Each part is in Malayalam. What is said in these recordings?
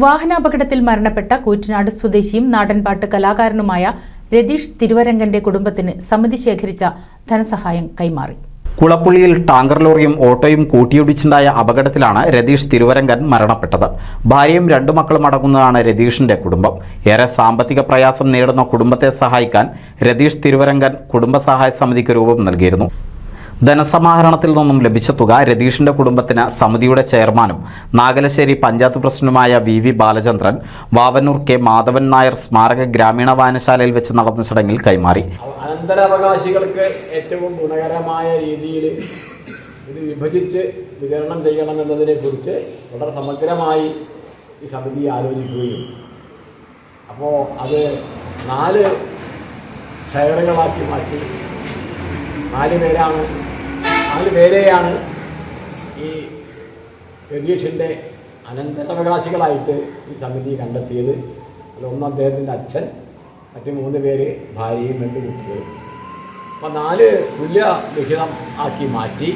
വാഹനാപകടത്തിൽ മരണപ്പെട്ട കൂറ്റനാട് സ്വദേശിയും നാടൻപാട്ട് കലാകാരനുമായ രതീഷ് തിരുവരങ്കന്റെ കുടുംബത്തിന് സമിതി ശേഖരിച്ച ധനസഹായം കൈമാറി. കുളപ്പുള്ളിയിൽ ടാങ്കർ ലോറിയും ഓട്ടോയും കൂട്ടിയിടിച്ചുണ്ടായ അപകടത്തിലാണ് രതീഷ് തിരുവരങ്കൻ മരണപ്പെട്ടത്. ഭാര്യയും 2 മക്കളും അടങ്ങുന്നതാണ് രതീഷിന്റെ കുടുംബം. ഏറെ സാമ്പത്തിക പ്രയാസം നേരിടുന്ന കുടുംബത്തെ സഹായിക്കാൻ രതീഷ് തിരുവരങ്കൻ കുടുംബസഹായ സമിതിക്ക് രൂപം നൽകിയിരുന്നു. ധനസമാഹരണത്തിൽ നിന്നും ലഭിച്ച തുക രതീഷിന്റെ കുടുംബത്തിന് സമിതിയുടെ ചെയർമാനും നാഗലശ്ശേരി പഞ്ചായത്ത് പ്രസിഡന്റുമായ വി ബാലചന്ദ്രൻ വാവന്നൂർ കെ മാധവൻ നായർ സ്മാരക ഗ്രാമീണ വായനശാലയിൽ വെച്ച് നടന്ന ചടങ്ങിൽ കൈമാറി. അനന്തരാവകാശികൾക്ക് ഏറ്റവും ഗുണകരമായ രീതിയിൽ ഇത് വിഭജിച്ച് വിതരണം ചെയ്യണമെന്നതിനെക്കുറിച്ച് വളരെ സമഗ്രമായി ഈ സമിതി ആലോചിക്കുകയും അപ്പോൾ അത് 4 ഷെയറുകളാക്കി മാറ്റി 4 പേരെയാണ് ഈ രതീഷിൻ്റെ അനന്തരാവകാശികളായിട്ട് ഈ സമിതി കണ്ടെത്തിയത്. അതിലൊന്ന് അദ്ദേഹത്തിൻ്റെ അച്ഛൻ, മറ്റ് 3 പേര് ഭാര്യയും 2 കുട്ടികളും. അപ്പോൾ 4 തുല്യ വിഹിതം ആക്കി മാറ്റി.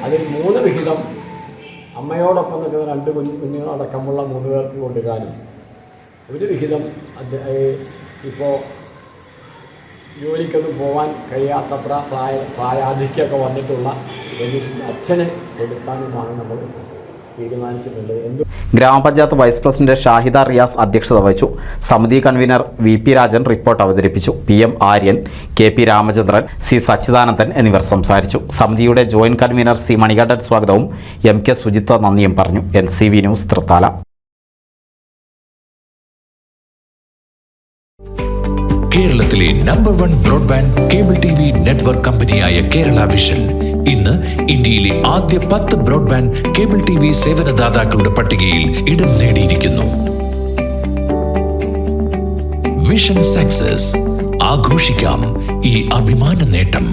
അതിൽ 3 വിഹിതം അമ്മയോടൊപ്പം നിൽക്കുന്ന 2 കുഞ്ഞുങ്ങളടക്കമുള്ള 3 പേർക്ക് കൊടുക്കാനും 1 വിഹിതം ഇപ്പോൾ ജോലിക്കൊന്നും പോകാൻ കഴിയാത്തത്ര പ്രായാധിക്യമൊക്കെ വന്നിട്ടുള്ള രതീഷിൻ്റെ അച്ഛന് കൊടുക്കാനുമാണ് നമ്മൾ തീരുമാനിച്ചിട്ടുള്ളത്. ഗ്രാമപഞ്ചായത്ത് വൈസ് പ്രസിഡന്റ് ഷാഹിദ റിയാസ് അധ്യക്ഷത വഹിച്ചു. സമിതി കൺവീനർ വി രാജൻ റിപ്പോർട്ട് അവതരിപ്പിച്ചു. PM Aryan, KP Ramachandran, C Sachidanandan എന്നിവർ സംസാരിച്ചു. സമിതിയുടെ ജോയിന്റ് കൺവീനർ C മണികണ്ഠൻ സ്വാഗതവും MK സുജിത്ത നന്ദിയും പറഞ്ഞു. NCV news Thrithala. കേരളത്തിലെ number 1 broadband cable TV network കമ്പനിയായ കേരള വിഷൻ ഇന്ന് ഇന്ത്യയിലെ ആദ്യ 10 ബ്രോഡ്ബാൻഡ് കേബിൾ TV സേവനദാതാക്കളുടെ പട്ടികയിൽ ഇടം നേടിയിരിക്കുന്നു. Vision success. ആഘോഷിക്കാം ഈ അഭിമാന നേട്ടം.